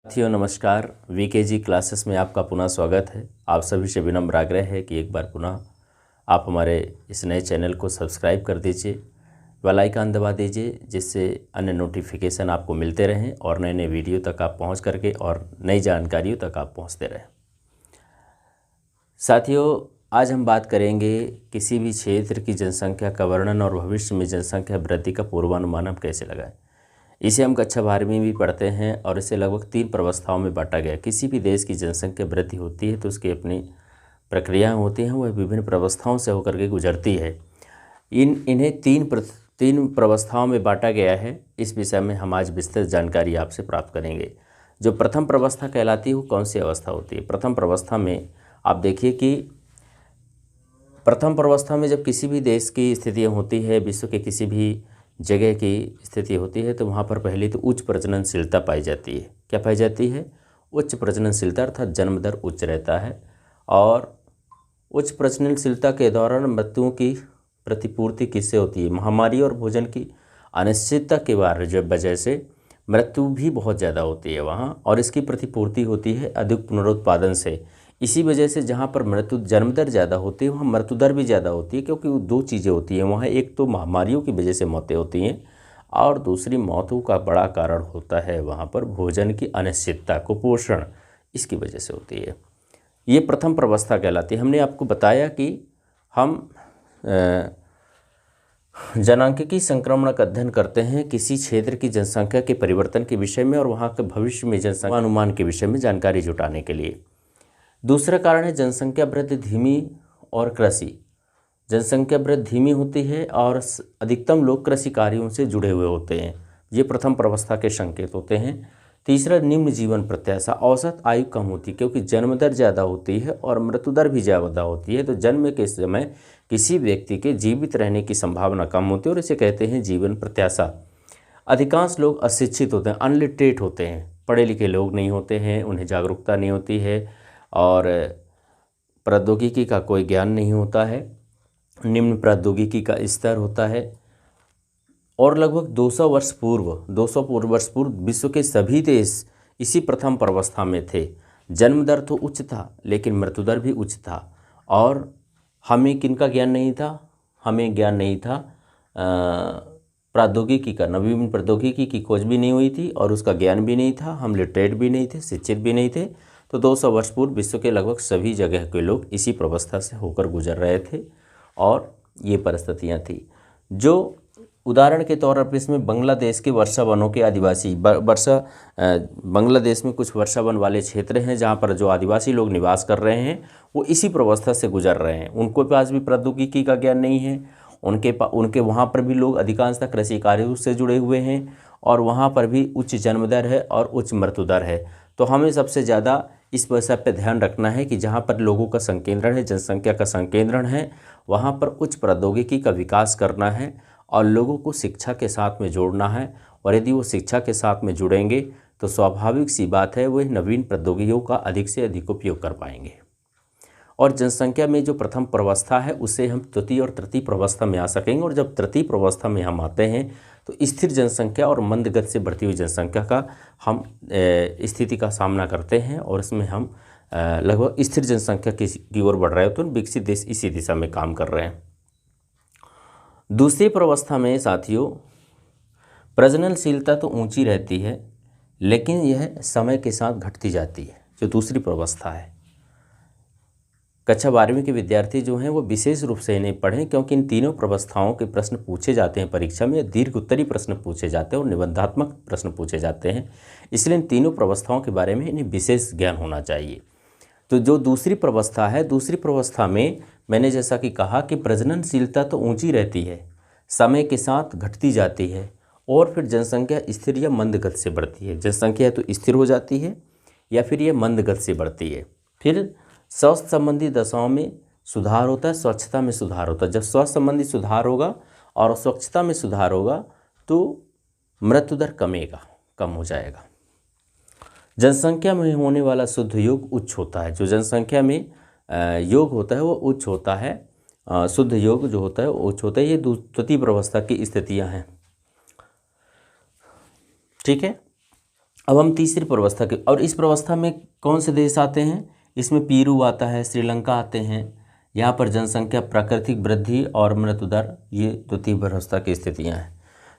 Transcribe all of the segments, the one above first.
साथियों नमस्कार। वीकेजी क्लासेस में आपका पुनः स्वागत है। आप सभी से विनम्र आग्रह है कि एक बार पुनः आप हमारे इस नए चैनल को सब्सक्राइब कर दीजिए, बेल आइकन दबा दीजिए, जिससे अन्य नोटिफिकेशन आपको मिलते रहें और नए नए वीडियो तक आप पहुंच करके और नई जानकारियों तक आप पहुंचते रहें। साथियों, आज हम बात करेंगे किसी भी क्षेत्र की जनसंख्या का वर्णन और भविष्य में जनसंख्या वृद्धि का पूर्वानुमान हम कैसे लगाएं। इसे हम कक्षा 12वीं भी पढ़ते हैं और इसे लगभग 3 प्रवस्थाओं में बांटा गया। किसी भी देश की जनसंख्या वृद्धि होती है तो उसकी अपनी प्रक्रियाएं होती हैं, वह विभिन्न प्रवस्थाओं से होकर के गुजरती है। इन्हें तीन प्रवस्थाओं में बांटा गया है। इस विषय में हम आज विस्तृत जानकारी आपसे प्राप्त करेंगे। जो प्रथम प्रवस्था कहलाती है वो कौन सी अवस्था होती है? प्रथम प्रवस्था में आप देखिए कि प्रथम प्रवस्था में जब किसी भी देश की स्थितियाँ होती है, विश्व के किसी भी जगह की स्थिति होती है, तो वहाँ पर पहले तो उच्च प्रजननशीलता पाई जाती है। क्या पाई जाती है? उच्च प्रजननशीलता, अर्थात जन्म दर उच्च रहता है। और उच्च प्रजननशीलता के दौरान मृत्युओं की प्रतिपूर्ति किससे होती है? महामारी और भोजन की अनिश्चितता के वजह से मृत्यु भी बहुत ज़्यादा होती है वहाँ, और इसकी प्रतिपूर्ति होती है अधिक पुनरुत्पादन से। इसी वजह से जहाँ पर जन्म दर ज़्यादा होती है वहाँ मृत्यु दर भी ज़्यादा होती है, क्योंकि वो दो चीज़ें होती हैं वहाँ। एक तो महामारियों की वजह से मौतें होती हैं, और दूसरी मौतों का बड़ा कारण होता है वहाँ पर भोजन की अनिश्चितता, कुपोषण, इसकी वजह से होती है। ये प्रथम प्रवस्था कहलाती है। हमने आपको बताया कि हम जनांकिकी संक्रमण का अध्ययन करते हैं किसी क्षेत्र की जनसंख्या के परिवर्तन के विषय में और वहाँ के भविष्य में जनसंख्या अनुमान के विषय में जानकारी जुटाने के लिए। दूसरा कारण है जनसंख्या वृद्धि धीमी और कृषि। जनसंख्या वृद्धि धीमी होती है और अधिकतम लोग कृषि कार्यों से जुड़े हुए होते हैं। ये प्रथम प्रवस्था के संकेत होते हैं। तीसरा, निम्न जीवन प्रत्याशा, औसत आयु कम होती है, क्योंकि जन्म दर ज़्यादा होती है और मृत्यु दर भी ज़्यादा होती है, तो जन्म के समय किसी व्यक्ति के जीवित रहने की संभावना कम होती है और इसे कहते हैं जीवन प्रत्याशा। अधिकांश लोग अशिक्षित होते हैं, अनलिटरेट होते हैं, पढ़े लिखे लोग नहीं होते हैं, उन्हें जागरूकता नहीं होती है और प्रौद्योगिकी का कोई ज्ञान नहीं होता है, निम्न प्रौद्योगिकी का स्तर होता है। और लगभग 200 वर्ष पूर्व विश्व के सभी देश इसी प्रथम प्रवस्था में थे। जन्म दर तो उच्च था लेकिन मृत्यु दर भी उच्च था। और हमें किनका ज्ञान नहीं था? हमें ज्ञान नहीं था प्रौद्योगिकी का, नवीन प्रौद्योगिकी की खोज भी नहीं हुई थी और उसका ज्ञान भी नहीं था। हम लिटरेट भी नहीं थे, शिक्षित भी नहीं थे। तो 200 वर्ष पूर्व विश्व के लगभग सभी जगह के लोग इसी प्रवस्था से होकर गुजर रहे थे और ये परिस्थितियाँ थी। जो उदाहरण के तौर पर इसमें बांग्लादेश के वर्षा वनों के आदिवासी बांग्लादेश में कुछ वर्षा वन वाले क्षेत्र हैं जहाँ पर जो आदिवासी लोग निवास कर रहे हैं वो इसी प्रवस्था से गुजर रहे हैं। उनको पास भी प्रौद्योगिकी का ज्ञान नहीं है। उनके वहाँ पर भी लोग अधिकांशतः कृषि कार्यों से जुड़े हुए हैं और वहाँ पर भी उच्च जन्म दर है और उच्च मृत्यु दर है। तो हमें सबसे ज़्यादा इस विषय पर ध्यान रखना है कि जहाँ पर लोगों का संकेंद्रण है, जनसंख्या का संकेंद्रण है, वहाँ पर उच्च प्रौद्योगिकी का विकास करना है और लोगों को शिक्षा के साथ में जोड़ना है। और यदि वो शिक्षा के साथ में जुड़ेंगे तो स्वाभाविक सी बात है वह नवीन प्रौद्योगिकियों का अधिक से अधिक उपयोग कर पाएंगे। और जनसंख्या में जो प्रथम प्रवस्था है उससे हम द्वितीय और तृतीय प्रवस्था में आ सकेंगे। और जब तृतीय प्रवस्था में हम आते हैं तो स्थिर जनसंख्या और मंद गति से बढ़ती हुई जनसंख्या का हम स्थिति का सामना करते हैं और इसमें हम लगभग स्थिर जनसंख्या की ओर बढ़ रहे होते हैं। विकसित देश इसी दिशा में काम कर रहे हैं। दूसरी प्रवस्था में साथियों प्रजननशीलता तो ऊंची रहती है लेकिन यह समय के साथ घटती जाती है। जो दूसरी प्रवस्था है, कक्षा 12वीं के विद्यार्थी जो हैं वो विशेष रूप से इन्हें पढ़ें, क्योंकि इन तीनों प्रवस्थाओं के प्रश्न पूछे जाते हैं परीक्षा में। दीर्घ उत्तरीय प्रश्न पूछे जाते हैं और निबंधात्मक प्रश्न पूछे जाते हैं, इसलिए इन तीनों प्रवस्थाओं के बारे में इन्हें विशेष ज्ञान होना चाहिए। तो जो दूसरी प्रवस्था है, दूसरी प्रवस्था में मैंने जैसा कि कहा कि प्रजननशीलता तो ऊंची रहती है, समय के साथ घटती जाती है और फिर जनसंख्या स्थिर या मंद गति से बढ़ती है। जनसंख्या तो स्थिर हो जाती है या फिर ये मंद गति से बढ़ती है। फिर स्वास्थ्य संबंधी दशाओं में सुधार होता है, स्वच्छता में सुधार होता है। जब स्वास्थ्य संबंधी सुधार होगा और स्वच्छता में सुधार होगा तो मृत्यु दर कम हो जाएगा। जनसंख्या में होने वाला शुद्ध योग उच्च होता है। जो जनसंख्या में योग होता है वो उच्च होता है, शुद्ध योग जो होता है वो उच्च होता है। ये द्वितीय प्रवस्था की स्थितियां हैं, ठीक है। अब हम तीसरी प्रवस्था के, और इस प्रवस्था में कौन से देश आते हैं, इसमें पीरू आता है, श्रीलंका आते हैं। यहाँ पर जनसंख्या, प्राकृतिक वृद्धि और मृत्यु दर, ये द्वितीय प्रवस्था की स्थितियाँ हैं।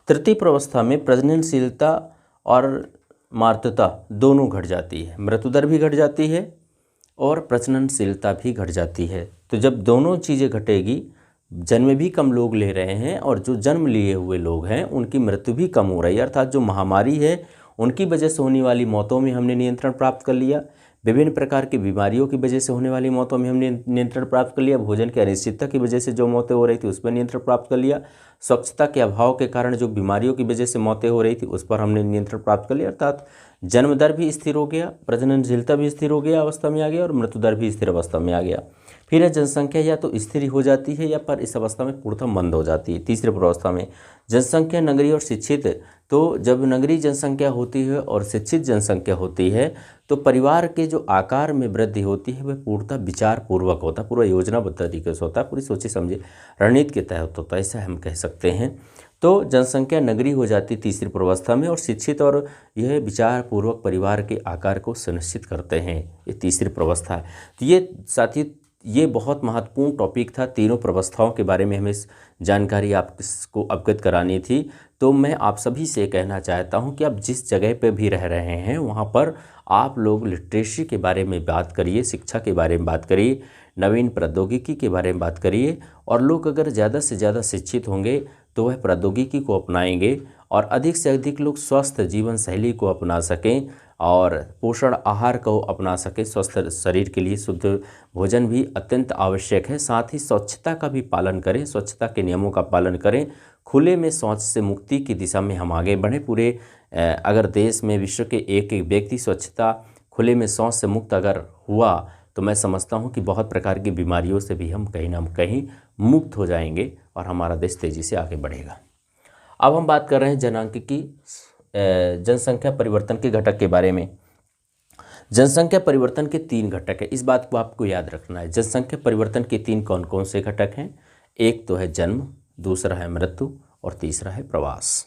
तृतीय प्रवस्था में प्रजननशीलता और मातृता दोनों घट जाती है, मृत्यु दर भी घट जाती है और प्रजननशीलता भी घट जाती है। तो जब दोनों चीज़ें घटेगी, जन्म भी कम लोग ले रहे हैं और जो जन्म लिए हुए लोग हैं उनकी मृत्यु भी कम हो रही है, अर्थात जो महामारी है उनकी वजह से होने वाली मौतों में हमने नियंत्रण प्राप्त कर लिया, विभिन्न प्रकार की बीमारियों की वजह से होने वाली मौतों में हमने नियंत्रण प्राप्त कर लिया, भोजन की अनिश्चितता की वजह से जो मौतें हो रही थी उस पर नियंत्रण प्राप्त कर लिया, स्वच्छता के अभाव के कारण जो बीमारियों की वजह से मौतें हो रही थी उस पर हमने नियंत्रण प्राप्त कर लिया, अर्थात जन्म दर भी स्थिर हो गया, प्रजननशीलता भी स्थिर हो गया अवस्था में आ गया और मृत्यु दर भी स्थिर अवस्था में आ गया। फिर यह जनसंख्या या तो स्थिर हो जाती है या पर इस अवस्था में पूर्णतः मंद हो जाती है। तीसरे प्रवस्था में जनसंख्या नगरीय और शिक्षित, तो जब नगरीय जनसंख्या होती है और शिक्षित जनसंख्या होती है तो परिवार के जो आकार में वृद्धि होती है वह पूर्णतः विचार पूर्वक होता है, पूरा योजनाबद्ध तरीके से होता है, पूरी सोचे समझे रणनीति के तहत होता है, ऐसा हम कह सकते हैं। तो जनसंख्या नगरीय हो जाती तीसरी प्रवस्था में और शिक्षित, और यह विचार पूर्वक परिवार के आकार को सुनिश्चित करते हैं, ये तीसरी प्रवस्था है। तो ये साथी, ये बहुत महत्वपूर्ण टॉपिक था, तीनों प्रवस्थाओं के बारे में हमें जानकारी आपको अवगत करानी थी। तो मैं आप सभी से कहना चाहता हूं कि आप जिस जगह पे भी रह रहे हैं वहां पर आप लोग लिटरेसी के बारे में बात करिए, शिक्षा के बारे में बात करिए, नवीन प्रौद्योगिकी के बारे में बात करिए, और लोग अगर ज़्यादा से ज़्यादा शिक्षित होंगे तो वह प्रौद्योगिकी को अपनाएंगे और अधिक से अधिक लोग स्वस्थ जीवन शैली को अपना सकें और पोषण आहार को अपना सकें। स्वस्थ शरीर के लिए शुद्ध भोजन भी अत्यंत आवश्यक है, साथ ही स्वच्छता का भी पालन करें, स्वच्छता के नियमों का पालन करें, खुले में शौच से मुक्ति की दिशा में हम आगे बढ़ें। पूरे अगर देश में विश्व के एक एक व्यक्ति स्वच्छता, खुले में शौच से मुक्त अगर हुआ तो मैं समझता हूं कि बहुत प्रकार की बीमारियों से भी हम कहीं ना कहीं मुक्त हो जाएंगे और हमारा देश तेज़ी से आगे बढ़ेगा। अब हम बात कर रहे हैं जनांकिकी, जनसंख्या परिवर्तन के घटक के बारे में। जनसंख्या परिवर्तन के 3 घटक है, इस बात को आपको याद रखना है। जनसंख्या परिवर्तन के 3 कौन कौन से घटक हैं? एक तो है जन्म, दूसरा है मृत्यु और तीसरा है प्रवास।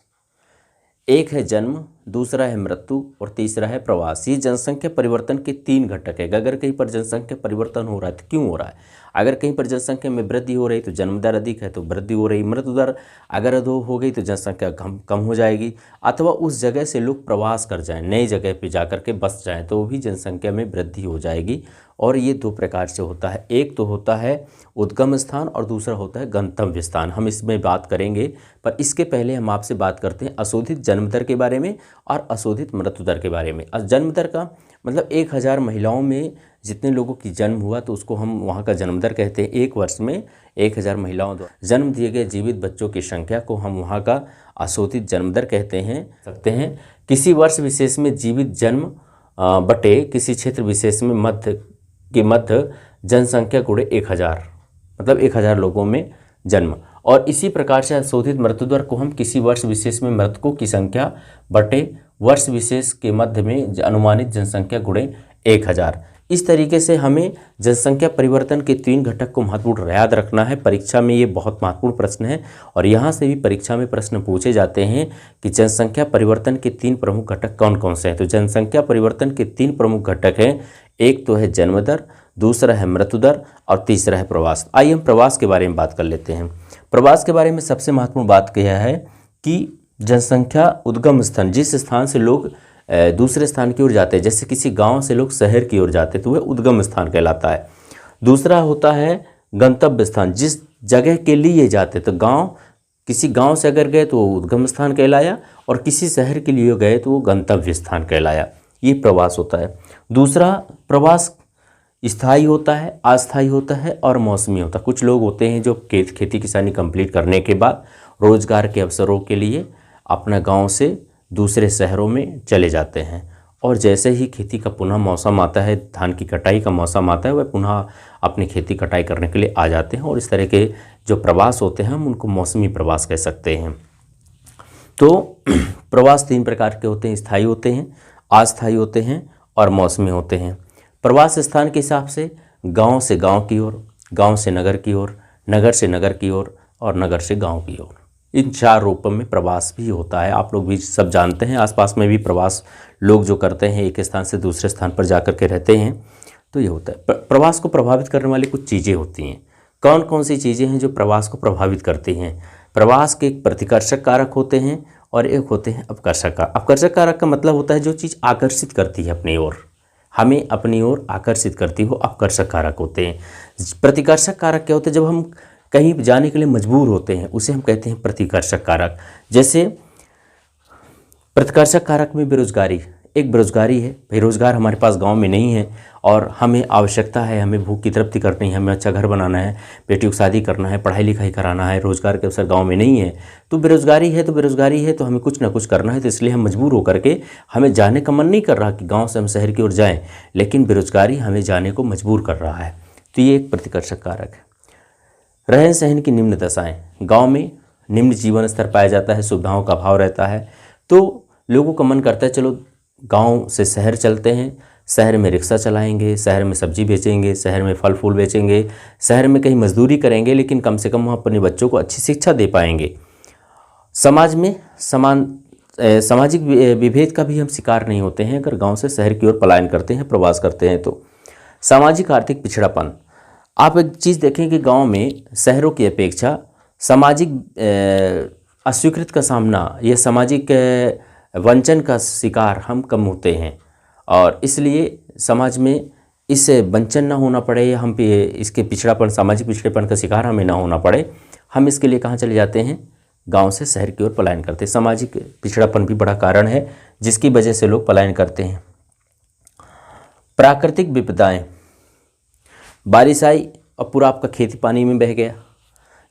एक है जन्म, दूसरा है मृत्यु और तीसरा है प्रवास। ये जनसंख्या परिवर्तन के 3 घटक है। अगर कहीं पर जनसंख्या परिवर्तन हो रहा है तो क्यों हो रहा है? अगर कहीं पर जनसंख्या में वृद्धि हो रही तो जन्म दर अधिक है तो वृद्धि हो रही, मृत्यु दर अगर अधो हो गई तो जनसंख्या कम हो जाएगी, अथवा उस जगह से लोग प्रवास कर जाएं, नई जगह पे जाकर के बस जाएं तो भी जनसंख्या में वृद्धि हो जाएगी। और ये 2 प्रकार से होता है, एक तो होता है उद्गम स्थान और दूसरा होता है गंतव्य स्थान। हम इसमें बात करेंगे, पर इसके पहले हम आपसे बात करते हैं अशोधित जन्म दर के बारे में और अशोधित मृत्यु दर के बारे में। जन्म दर का मतलब 1000 महिलाओं में जितने लोगों की जन्म हुआ तो उसको हम वहाँ का जन्म दर कहते हैं। एक वर्ष में 1000 महिलाओं द्वारा जन्म दिए गए जीवित बच्चों की संख्या को हम वहाँ का अशोधित जन्म दर कहते हैं। किसी वर्ष विशेष में जीवित जन्म बटे किसी क्षेत्र विशेष में मध्य जनसंख्या गुणे 1000, मतलब 1000 लोगों में जन्म। और इसी प्रकार से अशोधित मृत्यु दर को हम किसी वर्ष विशेष में मृतकों की संख्या बटे वर्ष विशेष के मध्य में अनुमानित जनसंख्या गुणे 1000। इस तरीके से हमें जनसंख्या परिवर्तन के 3 घटक को महत्वपूर्ण याद रखना है। परीक्षा में ये बहुत महत्वपूर्ण प्रश्न है और यहाँ से भी परीक्षा में प्रश्न पूछे जाते हैं कि जनसंख्या परिवर्तन के 3 प्रमुख घटक कौन कौन से हैं। तो जनसंख्या परिवर्तन के 3 प्रमुख घटक हैं, एक तो है जन्म दर, दूसरा है मृत्यु दर और तीसरा है प्रवास। आइए हम प्रवास के बारे में बात कर लेते हैं। प्रवास के बारे में सबसे महत्वपूर्ण बात यह है कि जनसंख्या उद्गम स्थान, जिस स्थान से लोग दूसरे स्थान की ओर जाते हैं, जैसे किसी गांव से लोग शहर की ओर जाते हैं तो वह उद्गम स्थान कहलाता है। दूसरा होता है गंतव्य स्थान, जिस जगह के लिए जाते, तो किसी गांव से अगर गए तो वो उद्गम स्थान कहलाया और किसी शहर के लिए गए तो वो गंतव्य स्थान कहलाया। ये प्रवास होता है। दूसरा प्रवास स्थायी होता है, अस्थायी होता है और मौसमी होता है। कुछ लोग होते हैं जो खेती किसानी कंप्लीट करने के बाद रोजगार के अवसरों के लिए अपना गांव से दूसरे शहरों में चले जाते हैं और जैसे ही खेती का पुनः मौसम आता है, धान की कटाई का मौसम आता है, वह पुनः अपनी खेती कटाई करने के लिए आ जाते हैं। और इस तरह के जो प्रवास होते हैं हम उनको मौसमी प्रवास कह सकते हैं। तो प्रवास 3 प्रकार के होते हैं, स्थायी होते हैं, अस्थायी होते हैं और मौसमी होते हैं। प्रवास स्थान के हिसाब से गांव से गांव की ओर, गांव से नगर की ओर, नगर से नगर की ओर और नगर से गांव की ओर। इन 4 रूपों में प्रवास भी होता है। आप लोग भी सब जानते हैं, आसपास में भी प्रवास लोग जो करते हैं, एक स्थान से दूसरे स्थान पर जा कर के रहते हैं, तो ये होता है। प्रवास को प्रभावित करने वाली कुछ चीज़ें होती हैं। कौन कौन सी चीज़ें हैं जो प्रवास को प्रभावित करती हैं? प्रवास के एक प्रतिकर्षक कारक होते हैं और एक होते हैं अपकर्षक कारक। अपकर्षक कारक का मतलब होता है जो चीज़ आकर्षित करती है अपनी ओर, हमें अपनी ओर आकर्षित करती हो, अपकर्षक कारक होते हैं। प्रतिकर्षक कारक क्या होते हैं? जब हम कहीं जाने के लिए मजबूर होते हैं उसे हम कहते हैं प्रतिकर्षक कारक। जैसे प्रतिकर्षक कारक में बेरोजगारी, एक बेरोजगारी है, बेरोजगार हमारे पास गांव में नहीं है और हमें आवश्यकता है, हमें भूख की तृप्ति करनी है, हमें अच्छा घर बनाना है, बेटियों की शादी करना है, पढ़ाई लिखाई कराना है, रोजगार के अवसर गांव में नहीं है, तो बेरोजगारी है, तो हमें कुछ ना कुछ करना है, तो इसलिए हम मजबूर होकर के, हमें जाने का मन नहीं कर रहा कि गाँव से हम शहर की ओर जाएँ, लेकिन बेरोजगारी हमें जाने को मजबूर कर रहा है, तो ये एक प्रतिकर्षक कारक है। रहन सहन की निम्न दशाएं, गांव में निम्न जीवन स्तर पाया जाता है, सुविधाओं का अभाव रहता है, तो लोगों का मन करता है चलो गांव से शहर चलते हैं, शहर में रिक्शा चलाएंगे, शहर में सब्जी बेचेंगे, शहर में फल फूल बेचेंगे, शहर में कहीं मजदूरी करेंगे, लेकिन कम से कम वहाँ अपने बच्चों को अच्छी शिक्षा दे पाएंगे। समाज में सामाजिक विभेद का भी हम शिकार नहीं होते हैं अगर गाँव से शहर की ओर पलायन करते हैं, प्रवास करते हैं तो। सामाजिक आर्थिक पिछड़ापन, आप एक चीज़ देखें कि गांव में शहरों की अपेक्षा सामाजिक अस्वीकृति का सामना या सामाजिक वंचन का शिकार हम कम होते हैं, और इसलिए समाज में इस वंचन ना होना पड़े या हम पे इसके पिछड़ापन, सामाजिक पिछड़ेपन का शिकार हमें ना होना पड़े, हम इसके लिए कहाँ चले जाते हैं? गांव से शहर की ओर पलायन करते हैं। सामाजिक पिछड़ापन भी बड़ा कारण है जिसकी वजह से लोग पलायन करते हैं। प्राकृतिक विपदाएँ, बारिश आई और पूरा आपका खेती पानी में बह गया।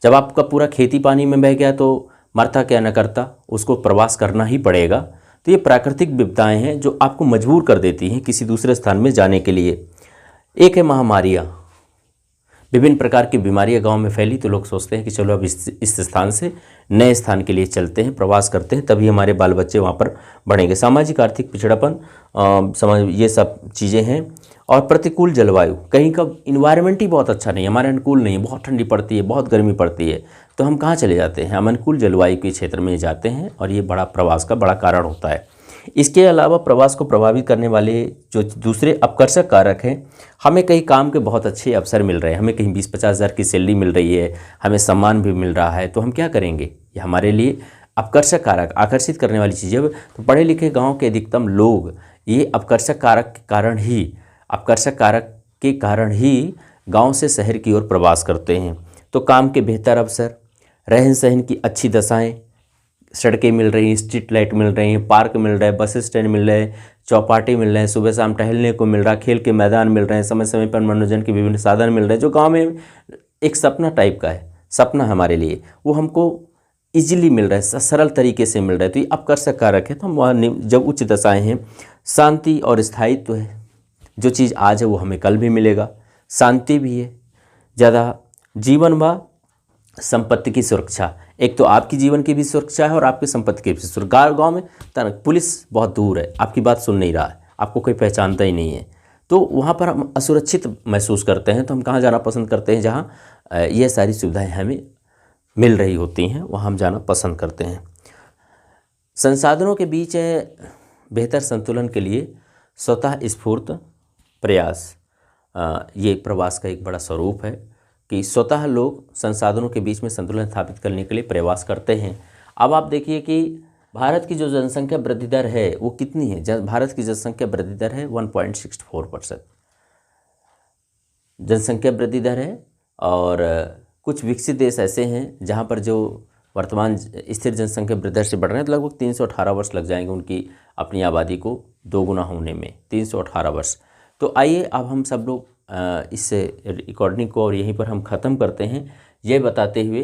जब आपका पूरा खेती पानी में बह गया तो मरता क्या न करता, उसको प्रवास करना ही पड़ेगा। तो ये प्राकृतिक विपदाएं हैं जो आपको मजबूर कर देती हैं किसी दूसरे स्थान में जाने के लिए। एक है महामारियाँ, विभिन्न प्रकार की बीमारियां गांव में फैली तो लोग सोचते हैं कि चलो अब इस स्थान से नए स्थान के लिए चलते हैं, प्रवास करते हैं, तभी हमारे बाल बच्चे वहाँ पर बढ़ेंगे। सामाजिक आर्थिक पिछड़ापन, ये सब चीज़ें हैं। और प्रतिकूल जलवायु, कहीं का इन्वायरमेंट ही बहुत अच्छा नहीं, हमारे अनुकूल नहीं है, बहुत ठंडी पड़ती है, बहुत गर्मी पड़ती है, तो हम कहाँ चले जाते हैं? हम अनुकूल जलवायु के क्षेत्र में जाते हैं और ये बड़ा प्रवास का बड़ा कारण होता है। इसके अलावा प्रवास को प्रभावित करने वाले जो दूसरे अपकर्षक कारक हैं, हमें कहीं काम के बहुत अच्छे अवसर मिल रहे हैं, हमें कहीं 20-50 हज़ार की सैलरी मिल रही है, हमें सम्मान भी मिल रहा है, तो हम क्या करेंगे? ये हमारे लिए अपकर्षक कारक, आकर्षित करने वाली चीज़ें। तो पढ़े लिखे गाँव के अधिकतम लोग ये अपकर्षक के कारण ही गाँव से शहर की ओर प्रवास करते हैं। तो काम के बेहतर अवसर, रहन सहन की अच्छी दशाएँ, सड़कें मिल रही हैं, स्ट्रीट लाइट मिल रही हैं, पार्क मिल रहा है, बस स्टैंड मिल रहे हैं, चौपाटी मिल रहे हैं, सुबह शाम टहलने को मिल रहा है, खेल के मैदान मिल रहे हैं, समय समय पर मनोरंजन के विभिन्न साधन मिल रहे हैं, जो गांव में एक सपना टाइप का है, सपना हमारे लिए, वो हमको इजीली मिल रहा है, सरल तरीके से मिल रहा है। तो ये अपकर्षक कारक है। तो हम जब उच्च दशाएँ हैं, शांति और स्थायित्व है, जो चीज़ आज है वो हमें कल भी मिलेगा, शांति भी है, ज़्यादा जीवन व संपत्ति की सुरक्षा, एक तो आपकी जीवन की भी सुरक्षा है और आपकी संपत्ति की भी सुरक्षा। गाँव में पुलिस बहुत दूर है, आपकी बात सुन नहीं रहा है, आपको कोई पहचानता ही नहीं है, तो वहाँ पर हम असुरक्षित महसूस करते हैं। तो हम कहाँ जाना पसंद करते हैं? जहाँ ये सारी सुविधाएं हमें मिल रही होती हैं, वहाँ हम जाना पसंद करते हैं। संसाधनों के बीच बेहतर संतुलन के लिए स्वतः स्फूर्त प्रयास, ये प्रवास का एक बड़ा स्वरूप है कि स्वतः लोग संसाधनों के बीच में संतुलन स्थापित करने के लिए प्रयास करते हैं। अब आप देखिए कि भारत की जो जनसंख्या वृद्धि दर है वो कितनी है? भारत की जनसंख्या वृद्धि दर है 1.64% जनसंख्या वृद्धि दर है। और कुछ विकसित देश ऐसे हैं जहाँ पर जो वर्तमान स्थिर जनसंख्या वृद्धि दर से बढ़ रहे हैं, तो लगभग 318 वर्ष लग जाएंगे उनकी अपनी आबादी को दोगुना होने में, 318 वर्ष। तो आइए अब हम सब लोग इस रिकॉर्डिंग को और यहीं पर हम ख़त्म करते हैं, ये बताते हुए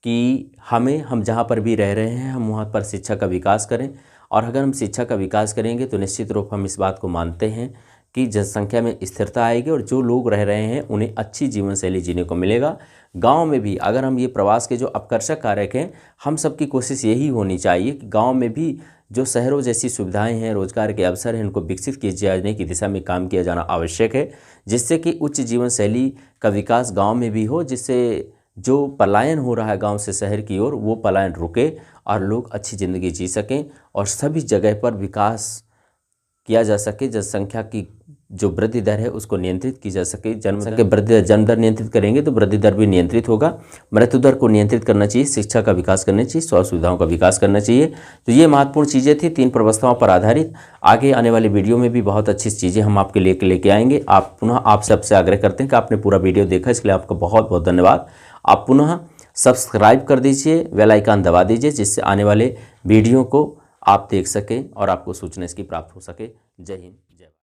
कि हम जहाँ पर भी रह रहे हैं हम वहाँ पर शिक्षा का विकास करें। और अगर हम शिक्षा का विकास करेंगे तो निश्चित रूप हम इस बात को मानते हैं कि जनसंख्या में स्थिरता आएगी और जो लोग रह रहे हैं उन्हें अच्छी जीवन शैली जीने को मिलेगा। गांव में भी अगर हम ये प्रवास के जो अपकर्षक कारक हैं, हम सबकी कोशिश यही होनी चाहिए कि गांव में भी जो शहरों जैसी सुविधाएं हैं, रोजगार के अवसर हैं, इनको विकसित किए जाने की दिशा में काम किया जाना आवश्यक है, जिससे कि उच्च जीवन शैली का विकास गांव में भी हो, जिससे जो पलायन हो रहा है गांव से शहर की ओर, वो पलायन रुके और लोग अच्छी ज़िंदगी जी सकें और सभी जगह पर विकास किया जा सके, जनसंख्या की जो वृद्धि दर है उसको नियंत्रित की जा सके। जन्म दर नियंत्रित करेंगे तो वृद्धि दर भी नियंत्रित होगा। मृत्यु दर को नियंत्रित करना चाहिए, शिक्षा का विकास करना चाहिए, स्वास्थ्य सुविधाओं का विकास करना चाहिए। तो ये महत्वपूर्ण चीज़ें थी 3 व्यवस्थाओं पर आधारित। आगे आने वाली वीडियो में भी बहुत अच्छी चीज़ें हम आपके लेके आएंगे। आप पुनः आप सबसे आग्रह करते हैं कि आपने पूरा वीडियो देखा, इसके लिए आपका बहुत बहुत धन्यवाद। आप पुनः सब्सक्राइब कर दीजिए, बेल आइकन दबा दीजिए, जिससे आने वाले वीडियो को आप देख सकें और आपको सूचना इसकी प्राप्त हो सके। जय हिंद।